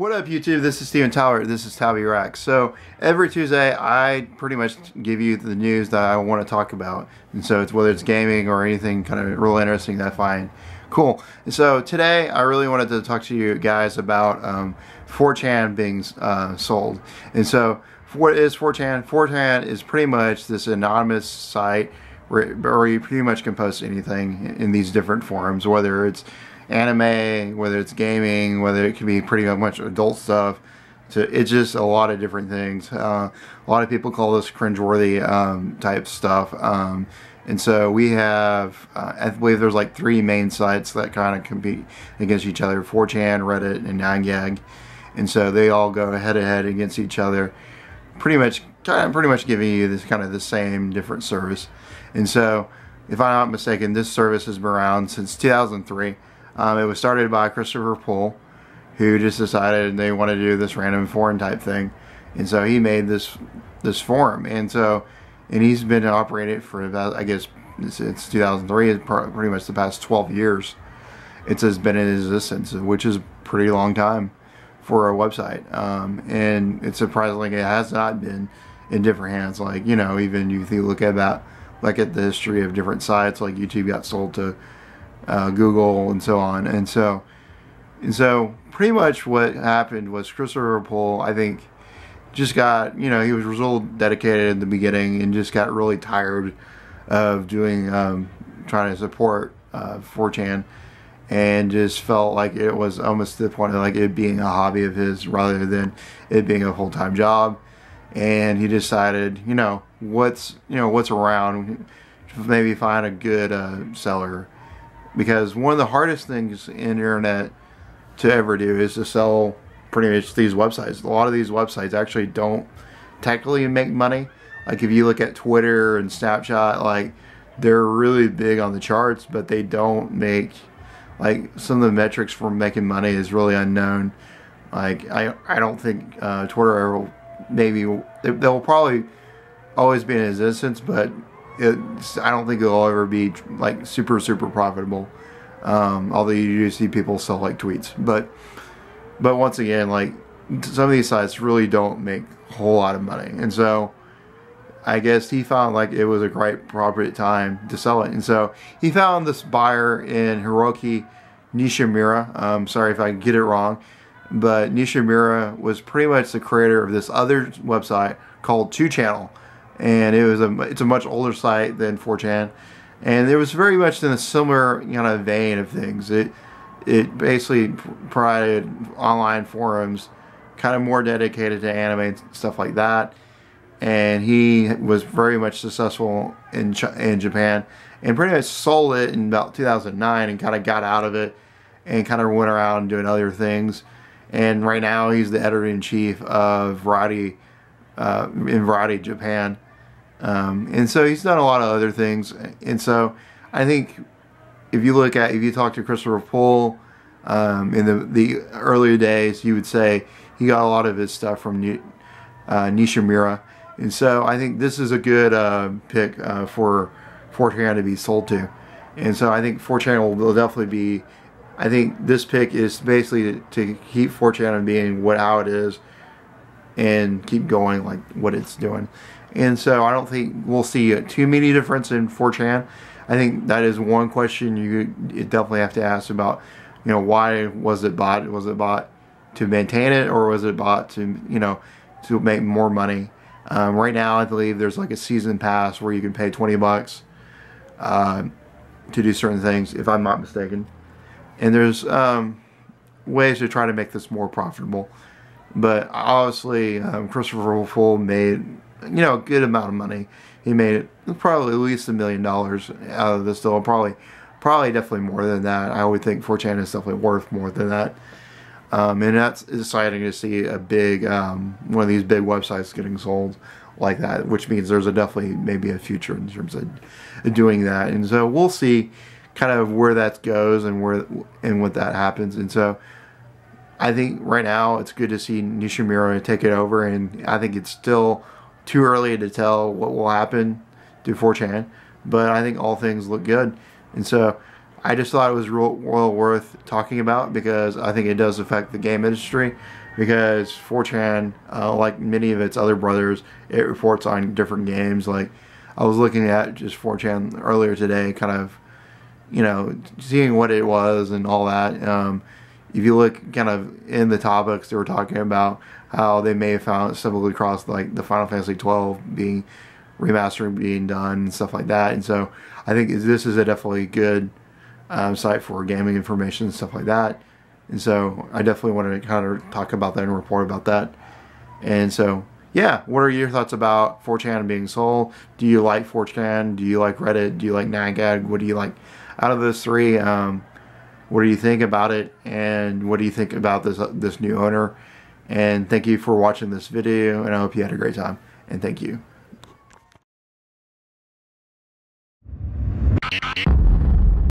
What up, YouTube? This is Steven Tower. This is TalbyReacts. So every Tuesday, I pretty much give you the news that I want to talk about, and so it's whether it's gaming or anything kind of real interesting that I find cool. And so today, I really wanted to talk to you guys about 4chan being sold. And so, what is 4chan? 4chan is pretty much this anonymous site where you pretty much can post anything in these different forums, whether it's anime, whether it's gaming, whether it can be pretty much adult stuff. So it's just a lot of different things. A lot of people call this cringeworthy type stuff. And so we have, I believe there's like 3 main sites that kind of compete against each other: 4chan, Reddit, and 9gag. And so they all go head to head against each other, pretty much giving you this kind of the same different service. And so, if I'm not mistaken, this service has been around since 2003. It was started by Christopher Poole, who just decided they want to do this random forum type thing, and so he made this forum, and he's been operating it for about, I guess it's 2003. It's pretty much the past 12 years. It's been in existence, which is a pretty long time for a website, and it's surprisingly it has not been in different hands. Like, you know, even if you look at that, like at the history of different sites, like YouTube got sold to Google and so on, and so pretty much what happened was Christopher Poole, I think, just got, you know, he was real dedicated in the beginning and just got really tired of doing trying to support 4chan, and just felt like it was almost to the point of like it being a hobby of his rather than it being a full-time job. And he decided, what's around, maybe find a good seller. Because one of the hardest things in the internet to ever do is to sell pretty much these websites. A lot of these websites actually don't technically make money. Like if you look at Twitter and Snapchat, like they're really big on the charts, but they don't make, like, some of the metrics for making money is really unknown. Like I don't think Twitter ever, maybe they'll probably always be in existence, but I don't think it'll ever be like super profitable. Although you do see people sell like tweets, but once again, like some of these sites really don't make a whole lot of money, and so I guess he found like it was a great appropriate time to sell it, and so he found this buyer in Hiroki Nishimura. Sorry if I get it wrong, but Nishimura was pretty much the creator of this other website called 2channel. And it's a much older site than 4chan, and it was very much in a similar kind of vein of things. It basically provided online forums, kind of more dedicated to anime and stuff like that. And he was very much successful in Japan, and pretty much sold it in about 2009, and kind of got out of it, and kind of went around doing other things. And right now he's the editor-in-chief of Variety in Variety Japan. And so he's done a lot of other things, and so I think if you talk to Christopher Poole in the earlier days, you would say he got a lot of his stuff from Nishimura, and so I think this is a good pick for 4chan to be sold to, and so I think 4chan will definitely be. I think this pick is basically to keep 4chan being how it is, and keep going like what it's doing. And so I don't think we'll see too many difference in 4chan. I think that is one question you definitely have to ask about. Why was it bought? Was it bought to maintain it, or was it bought to to make more money? Right now, I believe there's like a season pass where you can pay $20 to do certain things, if I'm not mistaken. And there's ways to try to make this more profitable. But obviously, Christopher Poole made a good amount of money. He made probably at least $1 million out of this deal. Probably definitely more than that. I would think 4chan is definitely worth more than that. And that's exciting to see a big one of these big websites getting sold like that, which means there's definitely maybe a future in terms of doing that. And so we'll see kind of where that goes and what that happens. And so I think right now it's good to see Nishimura take it over, and I think it's still too early to tell what will happen to 4chan, but I think all things look good. And so I just thought it was well worth talking about, because I think it does affect the game industry. because 4chan, like many of its other brothers, it reports on different games. Like I was looking at just 4chan earlier today, kind of, you know, seeing what it was and all that. If you look kind of in the topics, they were talking about how they may have found stumbled across like the Final Fantasy 12 being remastering being done and stuff like that. And so I think this is a definitely good site for gaming information and stuff like that. And so I definitely want to kind of talk about that and report about that. And so, yeah, what are your thoughts about 4chan being sold? Do you like 4chan? Do you like Reddit? Do you like Nagad? What do you like out of those three? What do you think about it? And what do you think about this new owner? And thank you for watching this video, and I hope you had a great time. And thank you.